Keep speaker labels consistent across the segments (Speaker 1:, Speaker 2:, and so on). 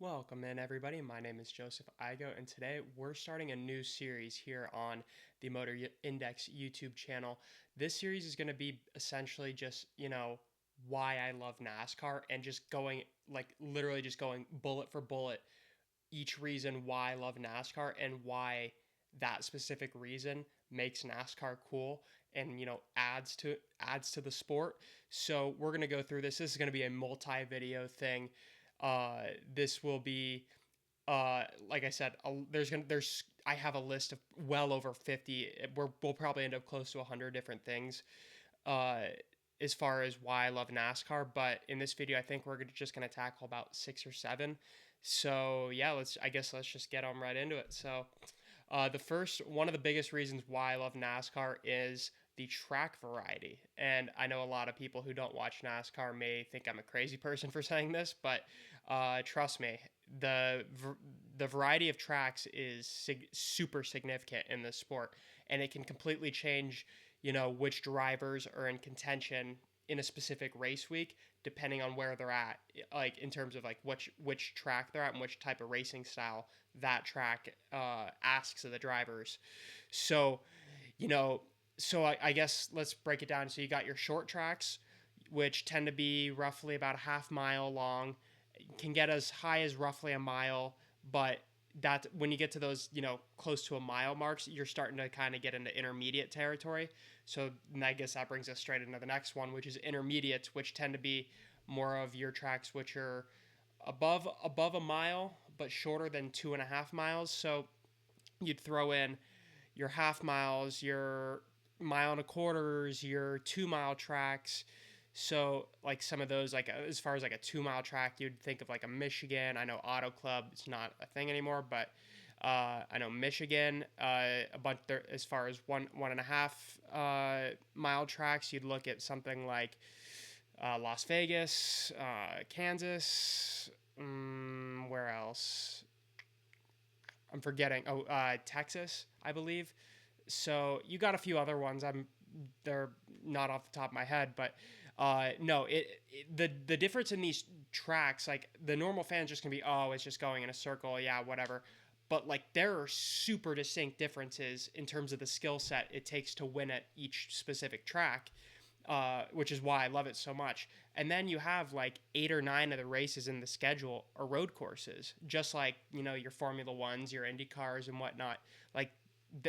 Speaker 1: Welcome in, everybody. My name is Joseph Igo, and today we're starting a new series here on the Motor Index YouTube channel. This series is going to be essentially just, why I love NASCAR and just going, literally just going bullet for bullet, each reason why I love NASCAR and why that specific reason makes NASCAR cool and adds to the sport. So we're gonna go through this. This is gonna be a multi-video thing. This will be like I said, there's I have a list of well over 50. We'll probably end up close to 100 different things. Uh, as far as why I love NASCAR, but in this video, I think we're just gonna tackle about 6 or 7. So yeah, let's just get on right into it. So the first one of the biggest reasons why I love NASCAR is the track variety. And I know a lot of people who don't watch NASCAR may think I'm a crazy person for saying this, but trust me, the variety of tracks is super significant in this sport, and it can completely change, which drivers are in contention in a specific race week depending on where they're at, like in terms of like which track they're at and which type of racing style that track asks of the drivers. So, you know, I guess let's break it down. So you got your short tracks, which tend to be roughly about a half mile long, can get as high as roughly a mile, but that when you get to those, close to a mile marks, you're starting to kind of get into intermediate territory. So I guess that brings us straight into the next one, which is intermediates, which tend to be more of your tracks, which are above a mile, but shorter than 2.5 miles. So you'd throw in your half miles, your mile and a quarters, your 2 mile tracks. So like some of those, like as far as like a 2 mile track, you'd think of like a Michigan. I know Auto Club, it's not a thing anymore, but I know Michigan, a bunch there as far as one and a half mile tracks. You'd look at something like Las Vegas, Kansas. Where else? I'm forgetting. Oh, Texas, I believe. So you got a few other ones. They're not off the top of my head, but no. The difference in these tracks, like the normal fan's just gonna be, oh, it's just going in a circle, yeah, whatever. But like there are super distinct differences in terms of the skill set it takes to win at each specific track, which is why I love it so much. And then you have like 8 or 9 of the races in the schedule are road courses, just like your Formula Ones, your Indy cars, and whatnot. Like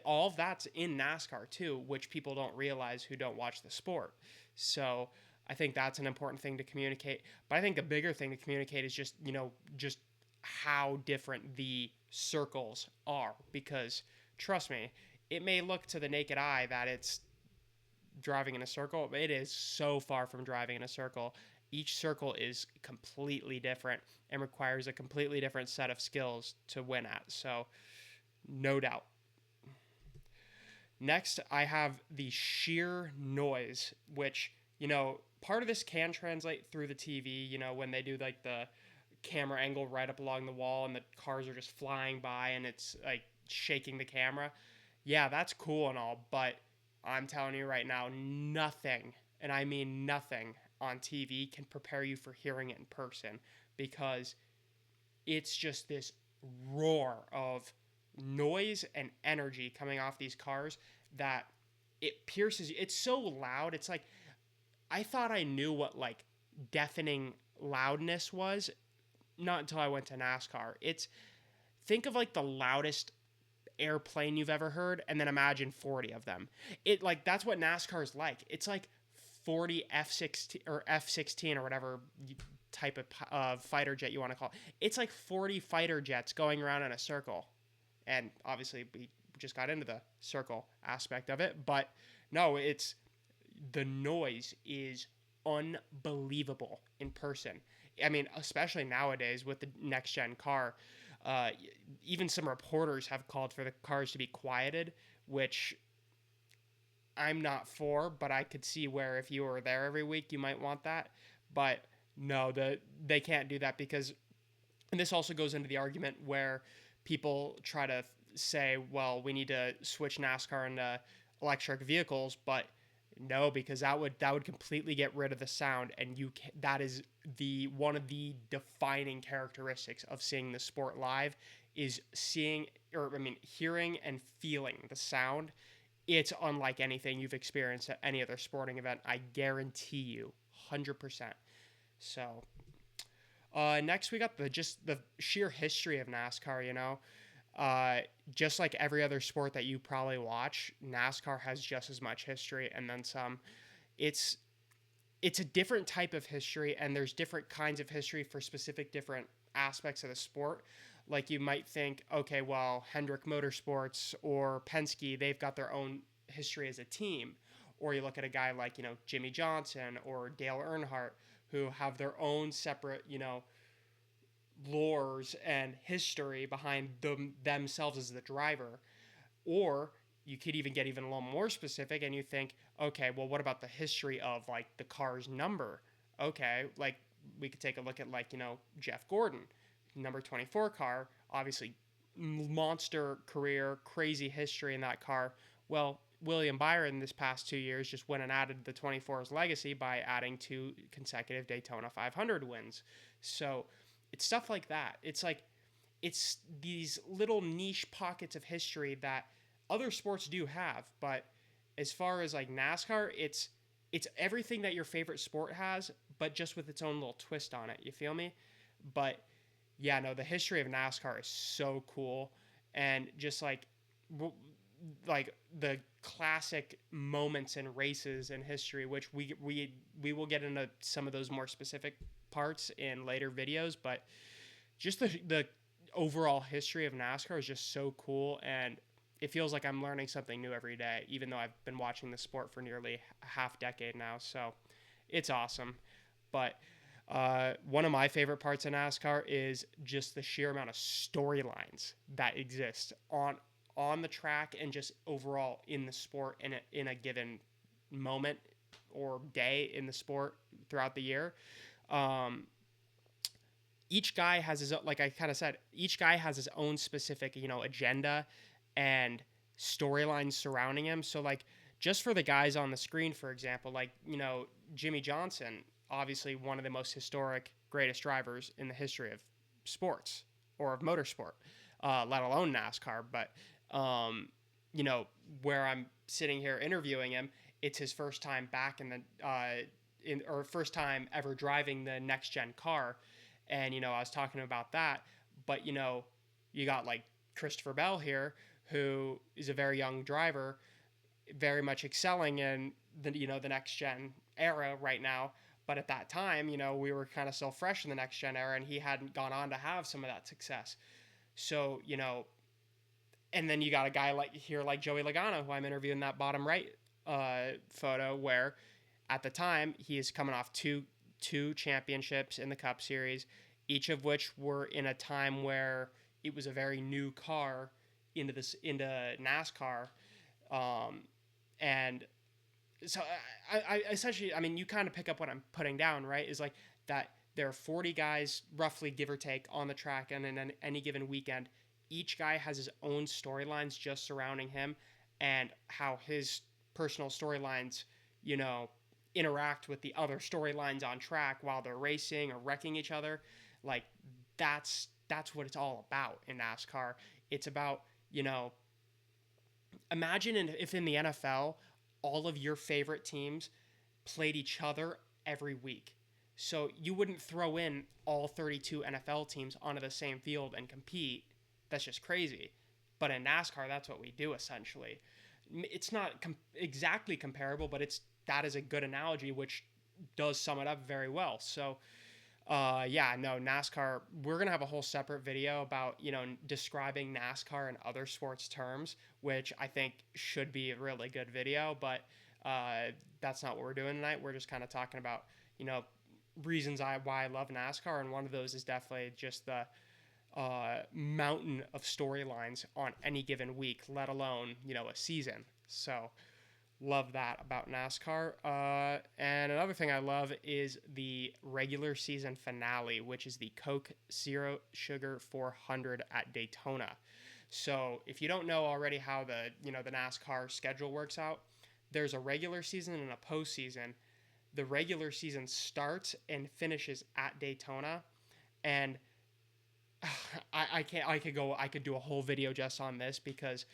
Speaker 1: all of that's in NASCAR too, which people don't realize who don't watch the sport. So I think that's an important thing to communicate. But I think a bigger thing to communicate is just how different the circles are, because trust me, it may look to the naked eye that it's driving in a circle. It is so far from driving in a circle. Each circle is completely different and requires a completely different set of skills to win at. So, no doubt. Next, I have the sheer noise, which, part of this can translate through the TV, when they do like the camera angle right up along the wall and the cars are just flying by and it's like shaking the camera. Yeah, that's cool and all, but I'm telling you right now, nothing, and I mean nothing, on TV can prepare you for hearing it in person, because it's just this roar of noise and energy coming off these cars that it pierces you. It's so loud. It's like I thought I knew what like deafening loudness was, not until I went to NASCAR. It's think of like the loudest airplane you've ever heard and then imagine 40 of them. It like that's what NASCAR is like. It's like 40 F16 or F16 or whatever type of fighter jet you want to call it. It's like 40 fighter jets going around in a circle. And obviously we just got into the circle aspect of it, but no, it's the noise is unbelievable in person. I mean, especially nowadays with the next gen car, uh, even some reporters have called for the cars to be quieted, which I'm not for, but I could see where if you were there every week, you might want that. But no, they can't do that because, and this also goes into the argument where people try to say, well, we need to switch NASCAR into electric vehicles, but No, because that would completely get rid of the sound, and that is the one of the defining characteristics of seeing the sport live is seeing, or I mean hearing and feeling the sound. It's unlike anything you've experienced at any other sporting event. I guarantee you, 100%. So next we got the sheer history of NASCAR. Uh, just like every other sport that you probably watch, NASCAR has just as much history and then some. It's it's a different type of history, and there's different kinds of history for specific different aspects of the sport. Like you might think, okay, well, Hendrick Motorsports or Penske, they've got their own history as a team. Or you look at a guy like, Jimmy Johnson or Dale Earnhardt, who have their own separate, lores and history behind themselves as the driver. Or you could even get even a little more specific and you think, okay, well, what about the history of like the car's number? Okay, like we could take a look at like, Jeff Gordon, number 24 car, obviously monster career, crazy history in that car. Well, William Byron this past 2 years just went and added the 24's legacy by adding 2 consecutive Daytona 500 wins. So it's stuff like that. It's these little niche pockets of history that other sports do have, but as far as like NASCAR, it's everything that your favorite sport has, but just with its own little twist on it. You feel me? But yeah, no, the history of NASCAR is so cool, and just like the classic moments in races and history, which we will get into some of those more specific parts in later videos, but just the overall history of NASCAR is just so cool, and it feels like I'm learning something new every day, even though I've been watching the sport for nearly a half decade now. So it's awesome. But one of my favorite parts of NASCAR is just the sheer amount of storylines that exist on the track and just overall in the sport in a given moment or day in the sport throughout the year. Um, each guy has his, like I kind of said, each guy has his own specific, agenda and storylines surrounding him. So like just for the guys on the screen, for example, like, Jimmy Johnson, obviously one of the most historic, greatest drivers in the history of sports or of motorsport, let alone NASCAR. But, um, where I'm sitting here interviewing him, it's his first time back or first time ever driving the next gen car. And, I was talking about that, but, you got like Christopher Bell here, who is a very young driver, very much excelling in the next gen era right now. But at that time, we were kind of still fresh in the next gen era, and he hadn't gone on to have some of that success. So, and then you got a guy like Joey Logano, who I'm interviewing, that bottom right photo, where at the time he is coming off two championships in the Cup Series, each of which were in a time where it was a very new car into NASCAR, and so I essentially, I mean, you kind of pick up what I'm putting down, right? Is like that there are 40 guys, roughly give or take, on the track, and in any given weekend, each guy has his own storylines just surrounding him, and how his personal storylines, interact with the other storylines on track while they're racing or wrecking each other. Like that's what it's all about in NASCAR. It's about, imagine if in the NFL all of your favorite teams played each other every week. So you wouldn't throw in all 32 NFL teams onto the same field and compete. That's just crazy. But in NASCAR, that's what we do essentially. It's not exactly comparable, but that is a good analogy, which does sum it up very well. So, yeah, no, NASCAR, we're going to have a whole separate video about, describing NASCAR and other sports terms, which I think should be a really good video, but that's not what we're doing tonight. We're just kind of talking about, reasons why I love NASCAR, and one of those is definitely just the mountain of storylines on any given week, let alone, a season. So love that about NASCAR. And another thing I love is the regular season finale, which is the Coke Zero Sugar 400 at Daytona. So if you don't know already how the NASCAR schedule works out, there's a regular season and a postseason. The regular season starts and finishes at Daytona, and I could do a whole video just on this because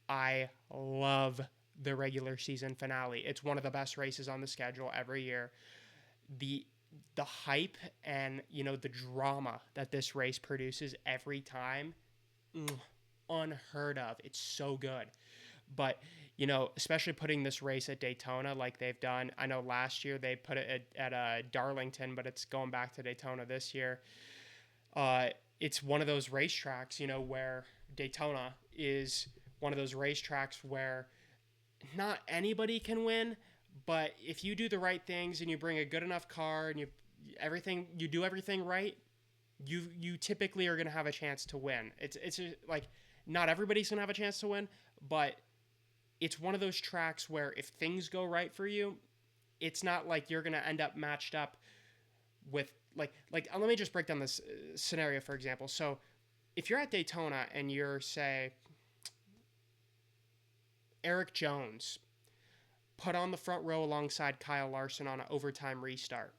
Speaker 1: I love the regular season finale. It's one of the best races on the schedule every year. The the hype and the drama that this race produces every time, mm, unheard of. It's so good. But especially putting this race at Daytona like they've done. I know last year they put it at Darlington, but it's going back to Daytona this year. Uh, it's one of those racetracks, where Daytona is one of those racetracks where not anybody can win, but if you do the right things and you bring a good enough car and you do everything right, you typically are going to have a chance to win. It's like not everybody's going to have a chance to win, but it's one of those tracks where if things go right for you, it's not like you're going to end up matched up with let me just break down this scenario for example. So if you're at Daytona and you're, say, Eric Jones put on the front row alongside Kyle Larson on an overtime restart,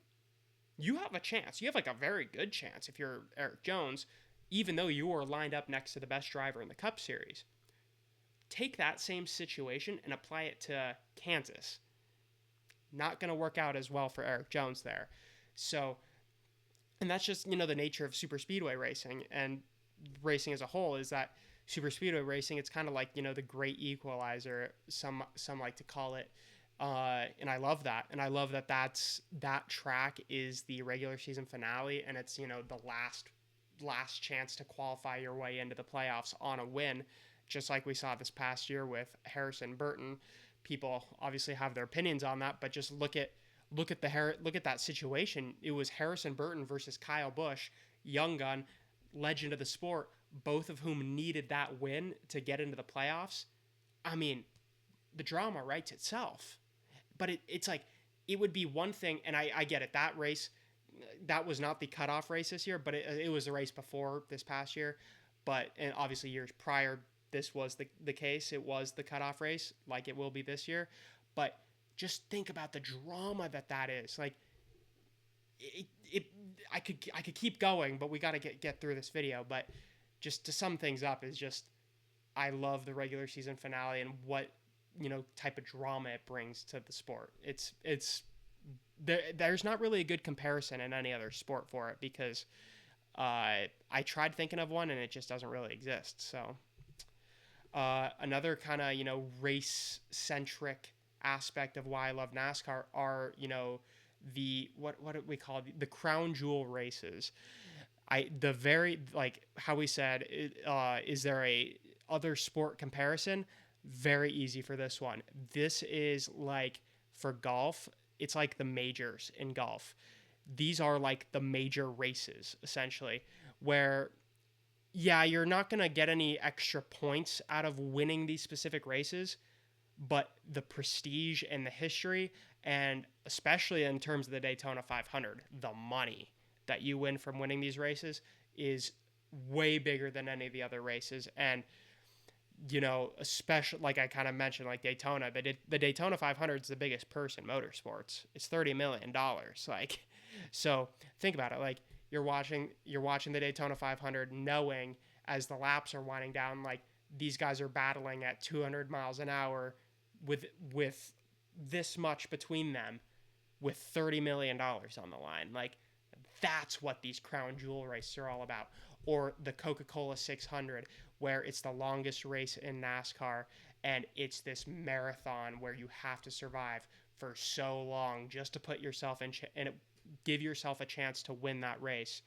Speaker 1: you have a chance. You have like a very good chance if you're Eric Jones, even though you are lined up next to the best driver in the Cup Series. Take that same situation and apply it to Kansas. Not going to work out as well for Eric Jones there. So, and that's just, the nature of super speedway racing and racing as a whole, is that super speedway racing, it's kind of like, the great equalizer, some like to call it. And I love that. And I love that that track is the regular season finale, and it's, the last chance to qualify your way into the playoffs on a win, just like we saw this past year with Harrison Burton. People obviously have their opinions on that, but just look at that situation. It was Harrison Burton versus Kyle Busch, young gun, legend of the sport, both of whom needed that win to get into the playoffs. I mean, the drama writes itself. But it's like, it would be one thing, and I get it. That race, that was not the cutoff race this year, but it was the race before this past year. And obviously years prior, this was the case. It was the cutoff race, like it will be this year. But just think about the drama that is. Like, I could keep going, but we got to get through this video. But just to sum things up, is just, I love the regular season finale and what type of drama it brings to the sport. There's not really a good comparison in any other sport for it, because I tried thinking of one and it just doesn't really exist. So another kind of race centric aspect of why I love NASCAR are the what do we call the crown jewel races. Like how we said, is there a other sport comparison? Very easy for this one. This is like, for golf, it's like the majors in golf. These are like the major races, essentially, where, yeah, you're not going to get any extra points out of winning these specific races, but the prestige and the history, and especially in terms of the Daytona 500, the money that you win from winning these races is way bigger than any of the other races. And especially like I kind of mentioned, like Daytona, the Daytona 500 is the biggest purse in motorsports. It's $30 million. Like, so think about it. Like, you're watching the Daytona 500, knowing as the laps are winding down, like, these guys are battling at 200 miles an hour with this much between them, with $30 million on the line. Like, that's what these crown jewel races are all about. Or the Coca-Cola 600, where it's the longest race in NASCAR, and it's this marathon where you have to survive for so long just to put yourself in and give yourself a chance to win that race.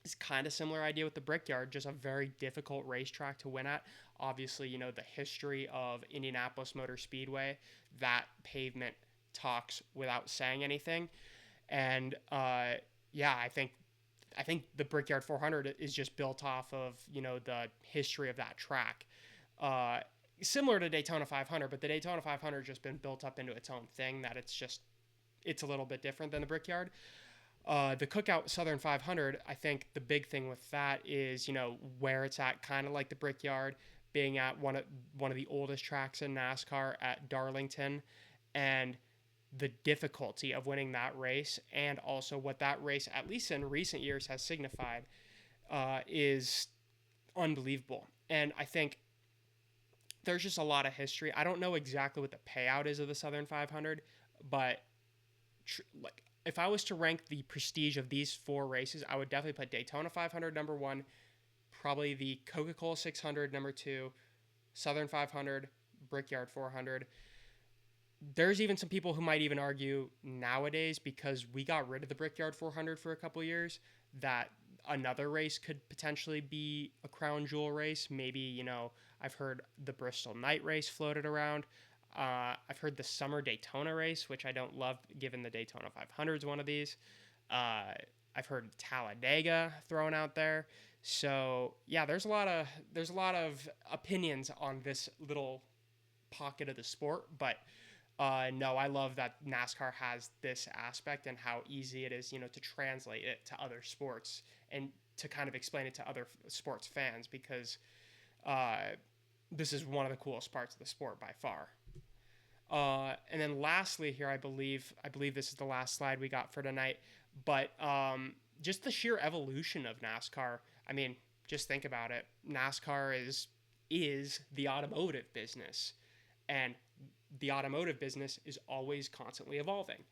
Speaker 1: It's kind of similar idea with the Brickyard, just a very difficult racetrack to win at. Obviously, the history of Indianapolis Motor Speedway, that pavement talks without saying anything. And yeah, I think the Brickyard 400 is just built off of, the history of that track. Similar to Daytona 500, but the Daytona 500 has just been built up into its own thing, that it's a little bit different than the Brickyard. The Cookout Southern 500, I think the big thing with that is, where it's at, kind of like the Brickyard, being at one of the oldest tracks in NASCAR at Darlington. and the difficulty of winning that race, and also what that race, at least in recent years, has signified, is unbelievable. And I think there's just a lot of history. I don't know exactly what the payout is of the Southern 500, but like if I was to rank the prestige of these four races, I would definitely put Daytona 500 number one, probably the Coca-Cola 600 number two, Southern 500, Brickyard 400. There's even some people who might even argue nowadays, because we got rid of the Brickyard 400 for a couple years, that another race could potentially be a crown jewel race. Maybe, I've heard the Bristol Night Race floated around. I've heard the Summer Daytona race, which I don't love, given the Daytona 500 is one of these. I've heard Talladega thrown out there. So yeah, there's a lot of opinions on this little pocket of the sport, but no, I love that NASCAR has this aspect and how easy it is, to translate it to other sports and to kind of explain it to other sports fans, because uh, this is one of the coolest parts of the sport by far. And then lastly here, I believe this is the last slide we got for tonight, but just the sheer evolution of NASCAR. I mean, just think about it. NASCAR is the automotive business, and the automotive business is always constantly evolving.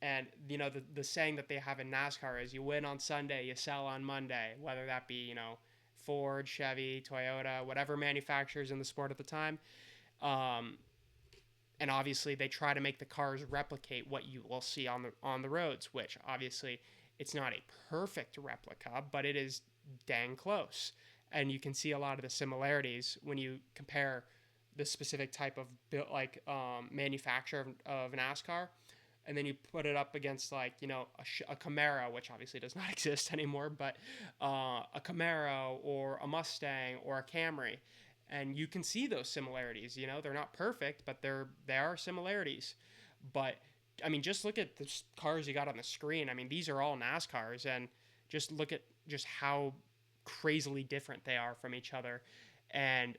Speaker 1: And the saying that they have in NASCAR is, you win on Sunday, you sell on Monday, whether that be, Ford, Chevy, Toyota, whatever manufacturers in the sport at the time. Um, and obviously they try to make the cars replicate what you will see on the roads, which obviously it's not a perfect replica, but it is dang close. And you can see a lot of the similarities when you compare the specific type of manufacturer of NASCAR, and then you put it up against a Camaro, which obviously does not exist anymore, but a Camaro or a Mustang or a Camry, and you can see those similarities. They're not perfect, but there are similarities. But I mean, just look at the cars you got on the screen. I mean, these are all NASCARs, and just look at just how crazily different they are from each other, and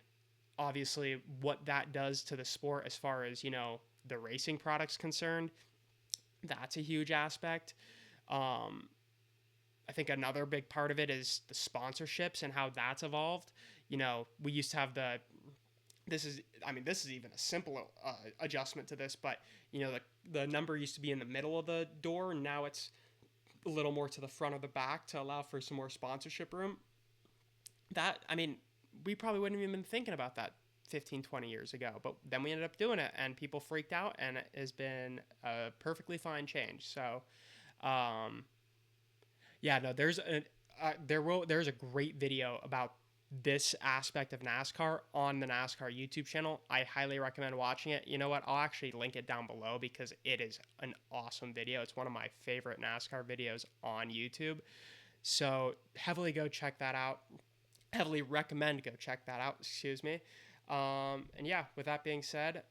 Speaker 1: obviously what that does to the sport as far as the racing products concerned. That's a huge aspect. um, I think another big part of it is the sponsorships and how that's evolved. We used to have this is even a simple adjustment to this, but the number used to be in the middle of the door, and now it's a little more to the front of the back to allow for some more sponsorship room. We probably wouldn't have even been thinking about that 15, 20 years ago, but then we ended up doing it, and people freaked out, and it has been a perfectly fine change. So yeah, no, there's a great video about this aspect of NASCAR on the NASCAR YouTube channel. I highly recommend watching it. You know what? I'll actually link it down below, because it is an awesome video. It's one of my favorite NASCAR videos on YouTube. So heavily go check that out. Heavily recommend go check that out. Excuse me. And yeah, with that being said,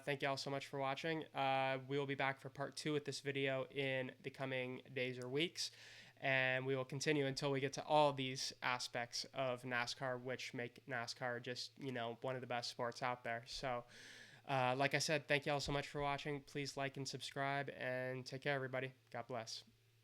Speaker 1: thank you all so much for watching. We will be back for part 2 with this video in the coming days or weeks. And we will continue until we get to all these aspects of NASCAR, which make NASCAR just, one of the best sports out there. So, like I said, thank you all so much for watching. Please like and subscribe, and take care, everybody. God bless.